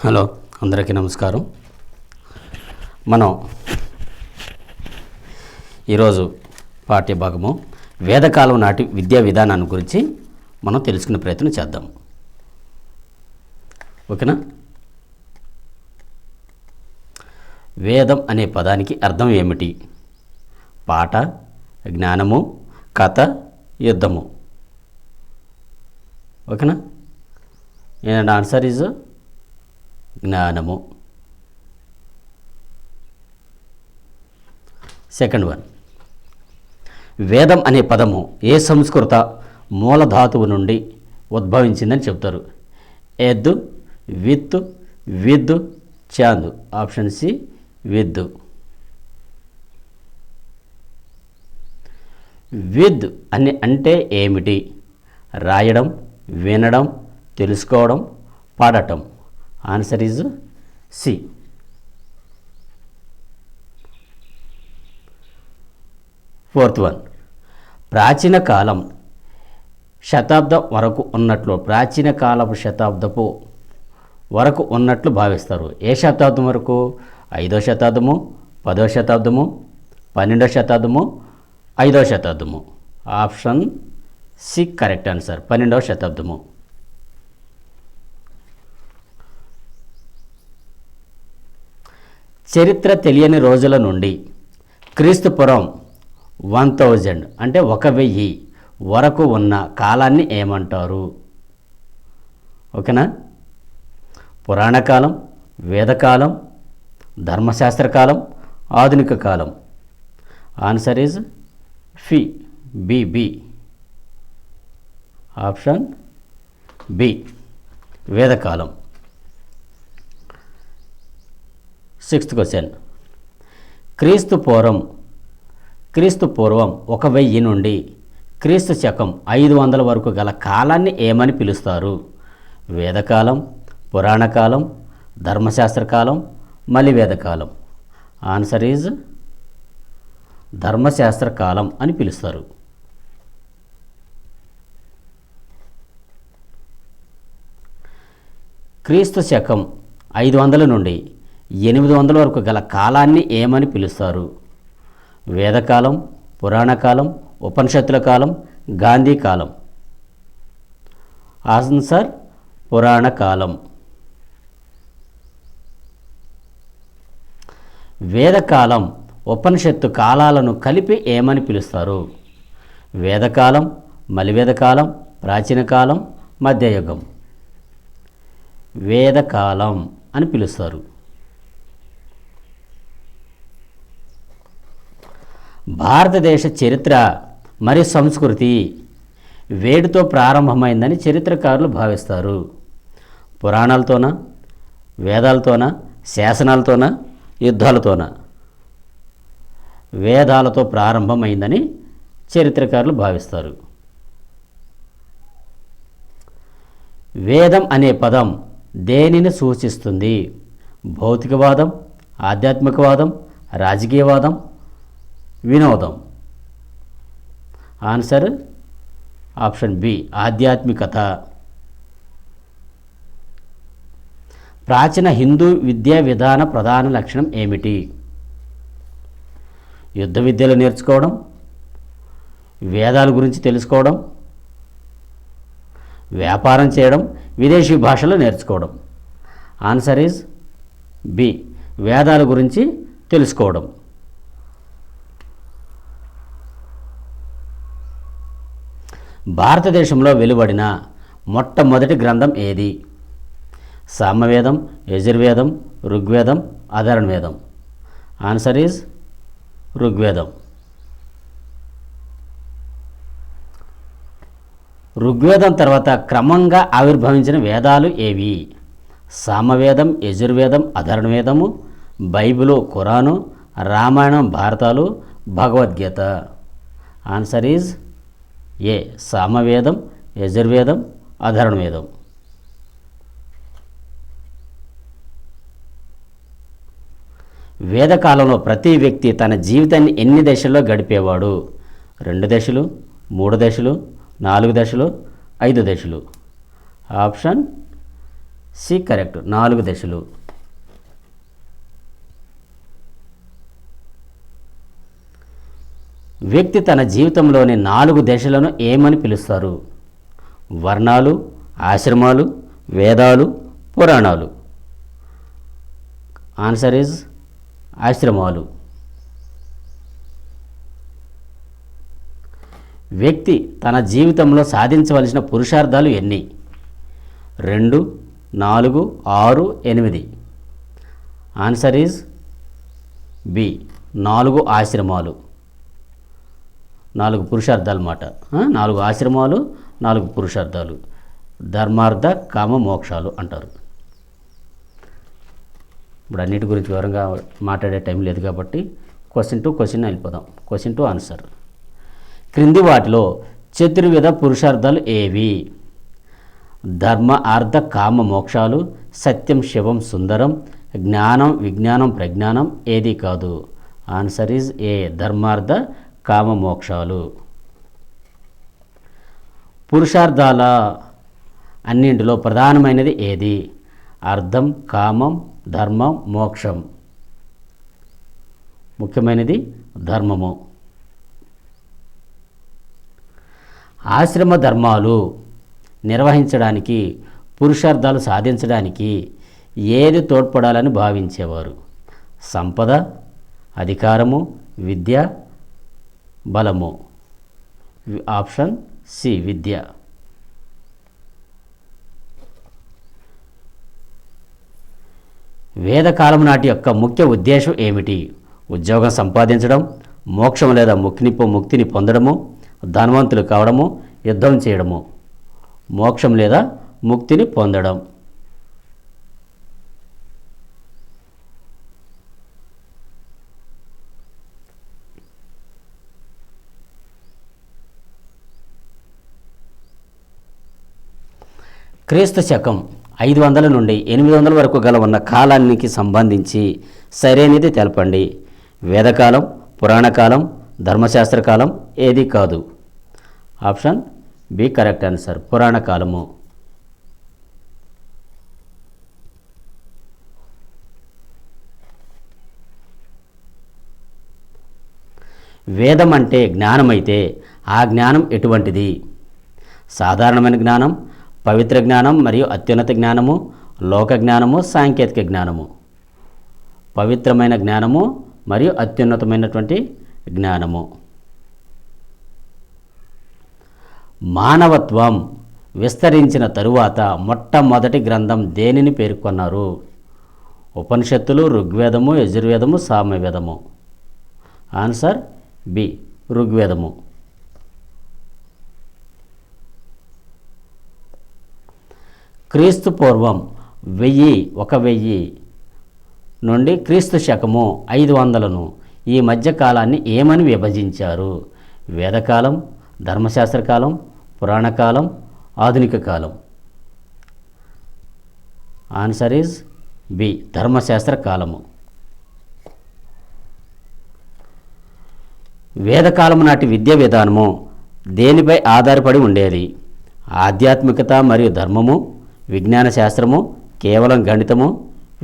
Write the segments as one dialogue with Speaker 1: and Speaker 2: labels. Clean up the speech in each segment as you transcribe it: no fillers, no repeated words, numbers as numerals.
Speaker 1: Hello, అందరికీ నమస్కారం. మనం ఈరోజు పాఠ్యభాగము వేదకాలం నాటి విద్యా విధానాన్ని గురించి మనం తెలుసుకునే ప్రయత్నం చేద్దాం. ఓకేనా? వేదం అనే పదానికి అర్థం ఏమిటి? పాట, జ్ఞానము, కథ, యుద్ధము. ఓకేనా? అండ్ ఆన్సర్ ఈజ్ జ్ఞానము. సెకండ్ వన్, వేదం అనే పదము ఏ సంస్కృత మూలధాతువు నుండి ఉద్భవించిందని చెప్తారు? ఎద్దు, విత్తు, విద్దు, చాందు. ఆప్షన్ సి విద్దు. విద్ అని అంటే ఏమిటి? రాయడం, వినడం, తెలుసుకోవడం, పాడటం. Answer is C. Fourth one, ప్రాచీన కాలం శతాబ్దం వరకు ఉన్నట్లు ప్రాచీన కాలపు శతాబ్దపు వరకు ఉన్నట్లు భావిస్తారు. ఏ శతాబ్దం వరకు? 5వ శతాబ్దము, 10వ శతాబ్దము, 12వ శతాబ్దము, 5వ శతాబ్దము. ఆప్షన్ సి కరెక్ట్ ఆన్సర్, 12వ శతాబ్దము. చరిత్ర తెలియని రోజుల నుండి క్రీస్తుపురం 1000 అంటే 1000 వరకు ఉన్న కాలాన్ని ఏమంటారు? ఓకేనా? పురాణకాలం, వేదకాలం, ధర్మశాస్త్రకాలం, ఆధునిక కాలం. Answer is B. Option B, వేదకాలం. సిక్స్త్ క్వశ్చన్, క్రీస్తు పూర్వం 1000 నుండి క్రీస్తు శకం 500 వరకు గల కాలాన్ని ఏమని పిలుస్తారు? వేదకాలం, పురాణకాలం, ధర్మశాస్త్రకాలం, మళ్ళీ వేదకాలం. ఆన్సర్ ఈజ్ ధర్మశాస్త్రకాలం అని పిలుస్తారు. క్రీస్తు శకం 500 నుండి 800 వరకు గల కాలాన్ని ఏమని పిలుస్తారు? వేదకాలం, పురాణకాలం, ఉపనిషత్తుల కాలం, గాంధీ కాలం. ఆన్సర్ పురాణకాలం. వేదకాలం, ఉపనిషత్తు కాలాలను కలిపి ఏమని పిలుస్తారు? వేదకాలం, మలివేదకాలం, ప్రాచీన కాలం, మధ్యయుగం. వేదకాలం అని పిలుస్తారు. భారతదేశ చరిత్ర మరియు సంస్కృతి వేడితో ప్రారంభమైందని చరిత్రకారులు భావిస్తారు. పురాణాలతోన, వేదాలతోన, శాసనాలతోన, యుద్ధాలతోన? వేదాలతో ప్రారంభమైందని చరిత్రకారులు భావిస్తారు. వేదం అనే పదం దేనిని సూచిస్తుంది? భౌతికవాదం, ఆధ్యాత్మికవాదం, రాజకీయవాదం, వినోదం. ఆన్సర్ ఆప్షన్ బి, ఆధ్యాత్మికత. ప్రాచీన హిందూ విద్యా విధాన ప్రధాన లక్షణం ఏమిటి? యుద్ధ విద్యలు నేర్చుకోవడం, వేదాల గురించి తెలుసుకోవడం, వ్యాపారం చేయడం, విదేశీ భాషలు నేర్చుకోవడం. ఆన్సర్ ఈజ్ బి, వేదాల గురించి తెలుసుకోవడం. భారతదేశంలో వెలువడిన మొట్టమొదటి గ్రంథం ఏది? సామవేదం, యజుర్వేదం, ఋగ్వేదం, అథర్వణవేదం. ఆన్సర్ ఈజ్ ఋగ్వేదం. ఋగ్వేదం తర్వాత క్రమంగా ఆవిర్భవించిన వేదాలు ఏవి? సామవేదం, యజుర్వేదం, అథర్వణవేదము, బైబిలు, ఖురాను, రామాయణం, భారతాలు, భగవద్గీత. ఆన్సర్ ఈజ్ ఏ, సామవేదం, యజుర్వేదం, అథర్వణవేదం. వేదకాలంలో ప్రతి వ్యక్తి తన జీవితాన్ని ఎన్ని దశల్లో గడిపేవాడు? 2 దశలు, 3 దశలు, 4 దశలు, 5 దశలు. ఆప్షన్ సి కరెక్ట్, 4 దశలు. వ్యక్తి తన జీవితంలోని 4 దశలను ఏమని పిలుస్తారు? వర్ణాలు, ఆశ్రమాలు, వేదాలు, పురాణాలు. ఆన్సర్ ఈజ్ ఆశ్రమాలు. వ్యక్తి తన జీవితంలో సాధించవలసిన పురుషార్థాలు ఎన్ని? 2, 4, 6, 8. ఆన్సర్ ఈజ్ బి 4 ఆశ్రమాలు. 4 పురుషార్థాలు అన్నమాట. 4 ఆశ్రమాలు, 4 పురుషార్థాలు, ధర్మార్థ కామ మోక్షాలు అంటారు. ఇప్పుడు అన్నిటి గురించి వివరంగా మాట్లాడే టైం లేదు కాబట్టి క్వశ్చన్ టు క్వశ్చన్ వెళ్ళిపోదాం. Question to answer. క్రింది వాటిలో చతుర్విధ పురుషార్థాలు ఏవి? ధర్మ అర్థ కామ మోక్షాలు, సత్యం శివం సుందరం, జ్ఞానం విజ్ఞానం ప్రజ్ఞానం ఏది కాదు? ఆన్సర్ ఈజ్ ఏ ధర్మార్థ కామ మోక్షాలు. పురుషార్థాల అన్నింటిలో ప్రధానమైనది ఏది? అర్థం, కామం, ధర్మం, మోక్షం. ముఖ్యమైనది ధర్మము. ఆశ్రమ ధర్మాలు నిర్వహించడానికి, పురుషార్థాలు సాధించడానికి ఏది తోడ్పడాలని భావించేవారు? సంపద, అధికారము, విద్య, బలము. ఆప్షన్ సి విద్య. వేదకాలం నాటి యొక్క ముఖ్య ఉద్దేశం ఏమిటి? ఉద్యోగం సంపాదించడం, మోక్షం లేదా ముక్తిని పొందడము, ధనవంతులు కావడము, యుద్ధం చేయడము. మోక్షం లేదా ముక్తిని పొందడం. క్రీస్తు శకం 500 నుండి 800 వరకు గల ఉన్న కాలానికి సంబంధించి సరైనది తెలపండి. వేదకాలం, పురాణకాలం, ధర్మశాస్త్రకాలం ఏది కాదు? ఆప్షన్ బి కరెక్ట్ ఆన్సర్, పురాణకాలము. వేదం అంటే జ్ఞానమైతే ఆ జ్ఞానం ఎటువంటిది? సాధారణమైన జ్ఞానం, పవిత్ర జ్ఞానం మరియు అత్యున్నత జ్ఞానము, లోక జ్ఞానము, సాంకేతిక జ్ఞానము. పవిత్రమైన జ్ఞానము మరియు అత్యున్నతమైనటువంటి జ్ఞానము. మానవత్వం విస్తరించిన తరువాత మొట్టమొదటి గ్రంథం దేనిని పేర్కొన్నారు? ఉపనిషత్తులు, ఋగ్వేదము, యజుర్వేదము, సామవేదము. Answer B ఋగ్వేదము. క్రీస్తు పూర్వం 1000 నుండి క్రీస్తు శకము 500ను ఈ మధ్యకాలాన్ని ఏమని విభజించారు? వేదకాలం, ధర్మశాస్త్రకాలం, పురాణకాలం, ఆధునిక కాలం. ఆన్సర్ ఈజ్ బి ధర్మశాస్త్ర కాలము. వేదకాలము నాటి విద్యా విధానము దేనిపై ఆధారపడి ఉండేది? ఆధ్యాత్మికత మరియు ధర్మము, విజ్ఞాన శాస్త్రము, కేవలం గణితము,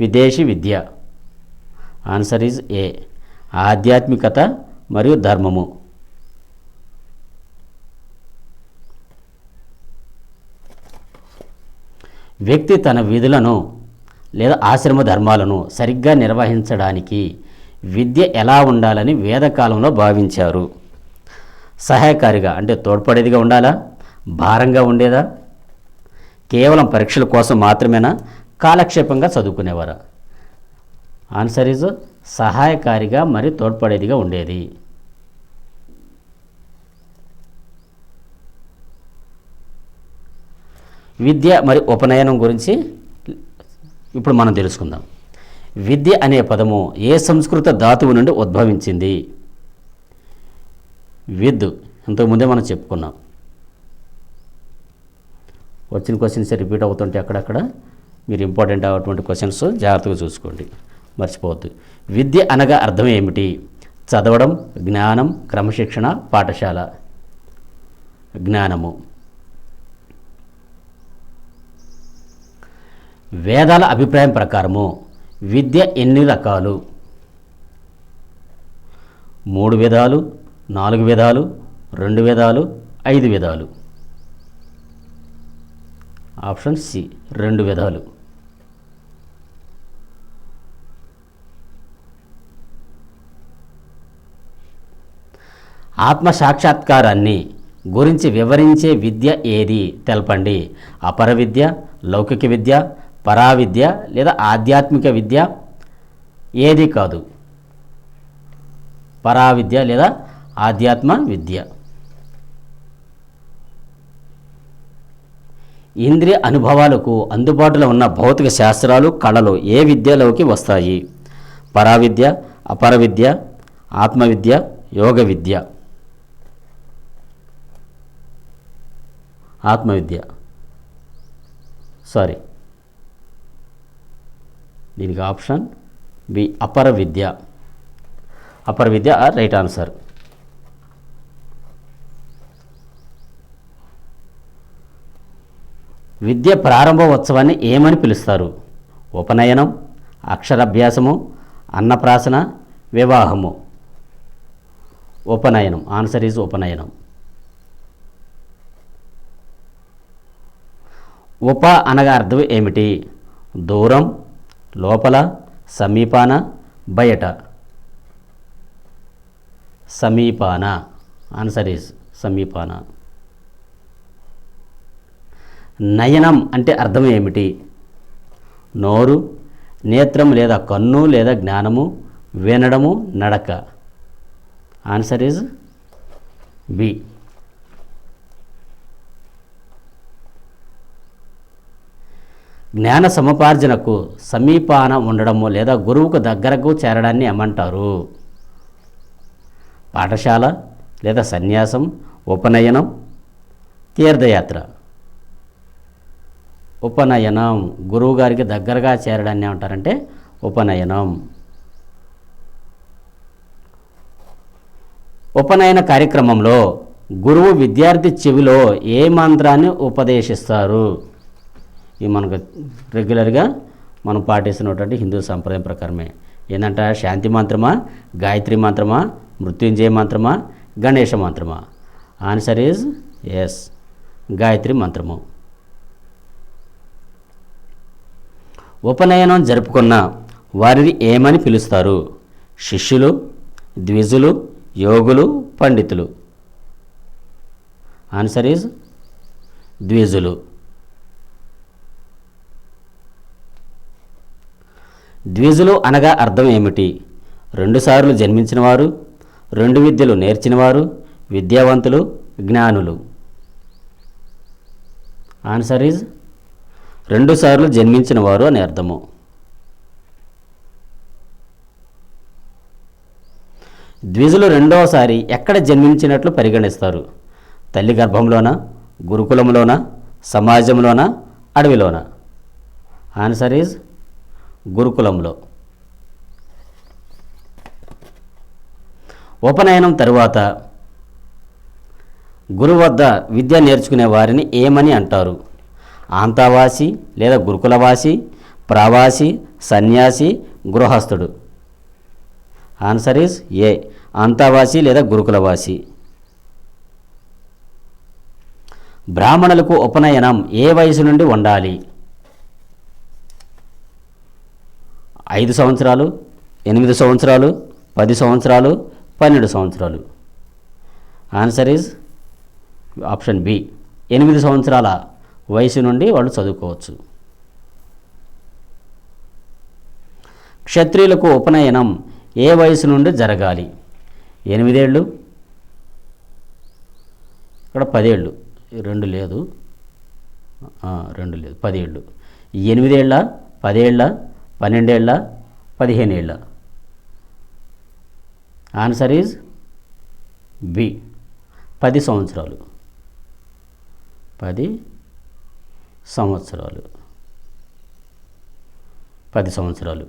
Speaker 1: విదేశీ విద్య. ఆన్సర్ ఈజ్ ఏ ఆధ్యాత్మికత మరియు ధర్మము. వ్యక్తి తన విధులను లేదా ఆశ్రమ ధర్మాలను సరిగ్గా నిర్వహించడానికి విద్య ఎలా ఉండాలని వేదకాలంలో భావించారు? సహాయకారిగా అంటే తోడ్పడేదిగా ఉండాలా? భారంగా ఉండేదా? కేవలం పరీక్షల కోసం మాత్రమేనా? కాలక్షేపంగా చదువుకునేవారా? ఆన్సర్ ఈజ్ సహాయకారిగా మరియు తోడ్పడేదిగా ఉండేది. విద్య మరియు ఉపనయనం గురించి ఇప్పుడు మనం తెలుసుకుందాం. విద్య అనే పదము ఏ సంస్కృత ధాతువు నుండి ఉద్భవించింది? విద్ ఇంతకుముందే మనం చెప్పుకున్నాం. వచ్చిన క్వశ్చన్స్ రిపీట్ అవుతుంటే అక్కడక్కడ మీరు ఇంపార్టెంట్ అటువంటి క్వశ్చన్స్ జాగ్రత్తగా చూసుకోండి, మర్చిపోవద్దు. విద్య అనగా అర్థం ఏమిటి? చదవడం, జ్ఞానం, క్రమశిక్షణ, పాఠశాల. జ్ఞానము. వేదాల అభిప్రాయం ప్రకారము విద్య ఎన్ని రకాలు? 3 వేదాలు, 4 వేదాలు, 2 వేదాలు, 5 వేదాలు. ఆప్షన్ సి 2 వేదాలు. ఆత్మ సాక్షాత్కారాన్ని గురించి వివరించే విద్య ఏది తెలపండి. అపర విద్య, లౌకిక విద్య, పరావిద్య లేదా ఆధ్యాత్మిక విద్య? ఏది కాదు. పరావిద్య లేదా ఆధ్యాత్మ విద్య. ఇంద్రియ అనుభవాలకు అందుబాటులో ఉన్న భౌతిక శాస్త్రాలు, కళలు ఏ విద్యలోకి వస్తాయి? పరావిద్య, అపర విద్య, ఆత్మవిద్య, యోగ విద్య? ఆత్మవిద్య. సారీ, దీనికి ఆప్షన్ బి అపర విద్య. అపర విద్య రైట్ ఆన్సర్. విద్య ప్రారంభోత్సవాన్ని ఏమని పిలుస్తారు? ఉపనయనం, అక్షరాభ్యాసము, అన్నప్రాసన, వివాహము? ఉపనయనం. ఆన్సర్ ఈజ్ ఉపనయనం. ఉప అనగా అర్థం ఏమిటి? దూరం, లోపల, సమీపాన, బయట? సమీపాన. ఆన్సర్ ఈజ్ సమీపాన. నయనం అంటే అర్థం ఏమిటి? నోరు, నేత్రం లేదా కన్ను లేదా జ్ఞానము, వినడము, నడక? Answer is B. జ్ఞాన సముపార్జనకు సమీపాన ఉండడము లేదా గురువుకు దగ్గరకు చేరడాన్ని ఏమంటారు? పాఠశాల లేదా సన్యాసం, ఉపనయనం, తీర్థయాత్ర? ఉపనయనం. గురువు గారికి దగ్గరగా చేరడాన్ని ఏమంటారంటే ఉపనయనం. ఉపనయన కార్యక్రమంలో గురువు విద్యార్థి చెవిలో ఏ మంత్రాన్ని ఉపదేశిస్తారు? ఇది మనకు రెగ్యులర్గా మనం పాటిస్తున్నటువంటి హిందూ సంప్రదాయం ప్రకారమే. ఏంటంటే శాంతి మంత్రమా, గాయత్రి మంత్రమా, మృత్యుంజయ మంత్రమా, గణేష మంత్రమా? ఆన్సర్ ఈజ్ ఎస్, గాయత్రి మంత్రము. ఉపనయనం జరుపుకున్న వారిని ఏమని పిలుస్తారు? శిష్యులు, ద్విజులు, యోగులు, పండితులు? Answer is ద్విజులు. ద్విజులు అనగా అర్థం ఏమిటి? 2 సార్లు జన్మించినవారు, 2 విద్యలు నేర్చినవారు, విద్యావంతులు, జ్ఞానులు? ఆన్సర్ ఈజ్ 2 సార్లు జన్మించినవారు అని అర్థము. ద్విజులు రెండవసారి ఎక్కడ జన్మించినట్లు పరిగణిస్తారు? తల్లి గర్భంలోనా, గురుకులంలోనా, సమాజంలోనా, అడవిలోనా? ఆన్సర్ ఈజ్ గురుకులంలో. ఉపనయనం తరువాత గురువు వద్ద విద్య నేర్చుకునే వారిని ఏమని అంటారు? ఆంతావాసి లేదా గురుకులవాసి, ప్రవాసి, సన్యాసి, గృహస్థుడు? ఆన్సర్ ఈజ్ ఏ, ఆంతావాసి లేదా గురుకులవాసి. బ్రాహ్మణులకు ఉపనయనం ఏ వయసు నుండి ఉండాలి? 5 సంవత్సరాలు, 8 సంవత్సరాలు, 10 సంవత్సరాలు, 12 సంవత్సరాలు? ఆన్సర్ ఈజ్ ఆప్షన్ బి, 8 సంవత్సరాల వయసు నుండి వాళ్ళు చదువుకోవచ్చు. క్షత్రియులకు ఉపనయనం ఏ వయసు నుండి జరగాలి? 8 ఏళ్ళు, ఇక్కడ 10 ఏళ్ళు, 2 లేదు, 2 లేదు, 10 ఏళ్ళు. 8 ఏళ్ళ, 10 ఏళ్ళ, 12 ఏళ్ళ, 15 ఏళ్ళ? ఆన్సర్ ఈజ్ బి, 10 సంవత్సరాలు. 10 సంవత్సరాలు. 10 సంవత్సరాలు.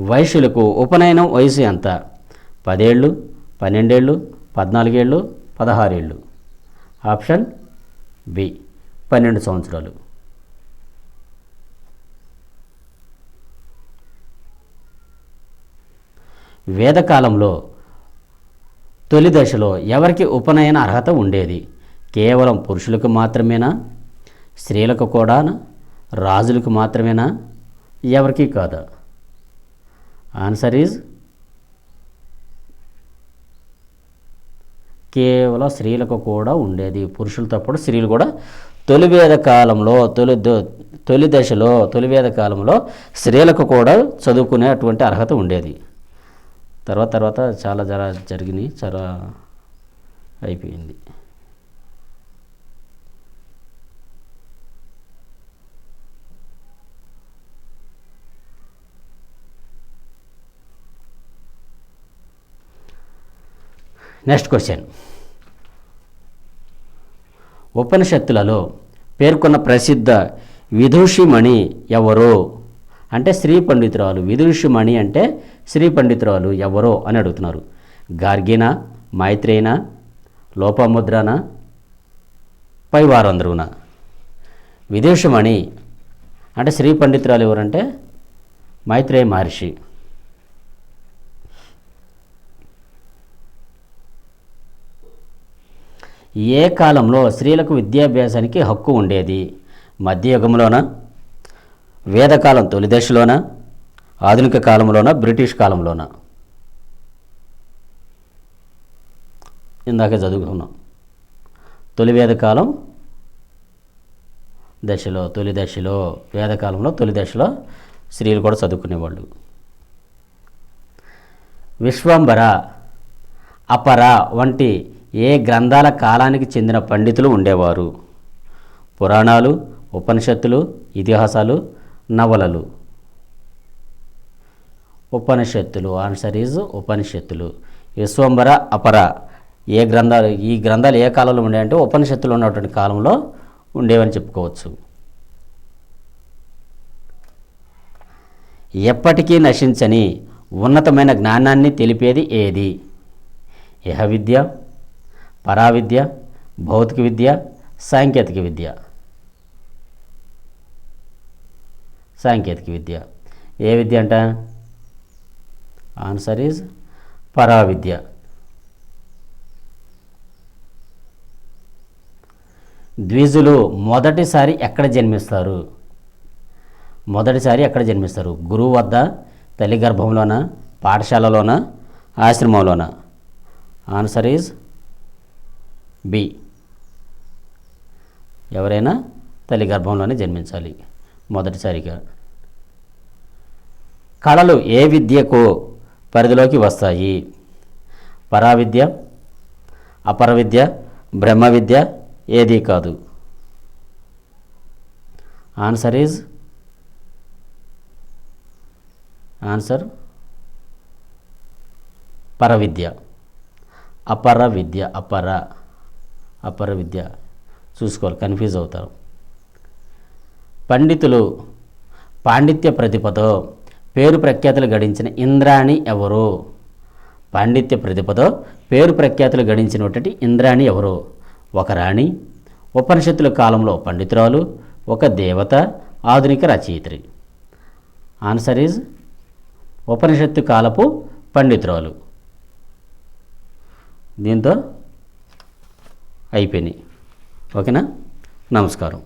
Speaker 1: వైశ్యులకు ఉపనయనం వయసు ఎంత? 10 ఏళ్ళు, 12 ఏళ్ళు, 14 ఏళ్ళు, 16 ఏళ్ళు. ఆప్షన్ బి 12 సంవత్సరాలు. వేదకాలంలో తొలి దశలో ఎవరికి ఉపనయన అర్హత ఉండేది? కేవలం పురుషులకు మాత్రమేనా? స్త్రీలకు కూడా? రాజులకు మాత్రమేనా? ఎవరికి కాదా? ఆన్సర్ ఈజ్ కేవలం స్త్రీలకు కూడా ఉండేది. పురుషులతో పాటు స్త్రీలు కూడా తొలి వేద కాలంలో తొలి దశలో తొలి వేద కాలంలో స్త్రీలకు కూడా చదువుకునే అటువంటి అర్హత ఉండేది. తర్వాత చాలా జరిగినాయి, చాలా అయిపోయింది. Next question. ఉపనిషత్తులలో పేర్కొన్న ప్రసిద్ధ విదూషిమణి ఎవరు? అంటే స్త్రీ పండితురాలు. విదూషిమణి అంటే స్త్రీ పండితురాలు ఎవరో అని అడుగుతున్నారు. గార్గినా, మైత్రేయనా, లోపముద్రనా, పై వారందరూనా? విదూషిమణి అంటే స్త్రీ పండితురాలు ఎవరంటే మైత్రేయ మహర్షి. ఏ కాలంలో స్త్రీలకు విద్యాభ్యాసానికి హక్కు ఉండేది? మధ్యయుగంలోనా, వేదకాలం తొలి దశలోనా, ఆధునిక కాలంలోనా, బ్రిటిష్ కాలంలోనా? ఇందాక చదువుకున్నాం. తొలి వేదకాలం దశలో, తొలి దశలో, వేదకాలంలో తొలి దశలో స్త్రీలు కూడా చదువుకునేవాళ్ళు. విశ్వంబర, అపర వంటి ఏ గ్రంథాల కాలానికి చెందిన పండితులు ఉండేవారు? పురాణాలు, ఉపనిషత్తులు, ఇతిహాసాలు, నవలలు? ఉపనిషత్తులు. ఆన్సర్ ఈజ్ ఉపనిషత్తులు. విశ్వంబర, అపర ఈ గ్రంథాలు ఏ కాలంలో ఉండేవంటే ఉపనిషత్తులు ఉన్నటువంటి కాలంలో ఉండేవని చెప్పుకోవచ్చు. ఎప్పటికీ నశించని ఉన్నతమైన జ్ఞానాన్ని తెలిపేది ఏది? ఇహ విద్య, పరావిద్య, భౌతిక విద్య, సాంకేతిక విద్య? సాంకేతిక విద్య. ఏ విద్య అంట? Answer is పరావిద్య. ద్విజులు మొదటిసారి ఎక్కడ జన్మిస్తారు? మొదటిసారి ఎక్కడ జన్మిస్తారు? గురువు వద్ద, తల్లి గర్భంలోనా, పాఠశాలలోనా, ఆశ్రమంలోనా? Answer is B. ఎవరైనా తల్లి గర్భంలోనే జన్మించాలి మొదటిసారిగా. కళలు ఏ విద్యకు పరిధిలోకి వస్తాయి? పరావిద్య, అపర విద్య, బ్రహ్మ విద్య, ఏది కాదు? Answer is answer పరవిద్య. అపర విద్య, అపర విద్య చూసుకోవాలి, కన్ఫ్యూజ్ అవుతారు. పండితులు పాండిత్య ప్రతిభతో పేరు ప్రఖ్యాతులు గడించిన ఇంద్రాణి ఎవరు? పాండిత్య ప్రతిభతో పేరు ప్రఖ్యాతులు గడించినటువంటి ఇంద్రాణి ఎవరు? ఒక రాణి, ఉపనిషత్తుల కాలంలో పండితురాలు, ఒక దేవత, ఆధునిక రచయిత్రి? ఆన్సర్ ఈజ్ ఉపనిషత్తు కాలపు పండితురాలు. దీంతో అయిపోయినాయి. ఓకేనా? నమస్కారం.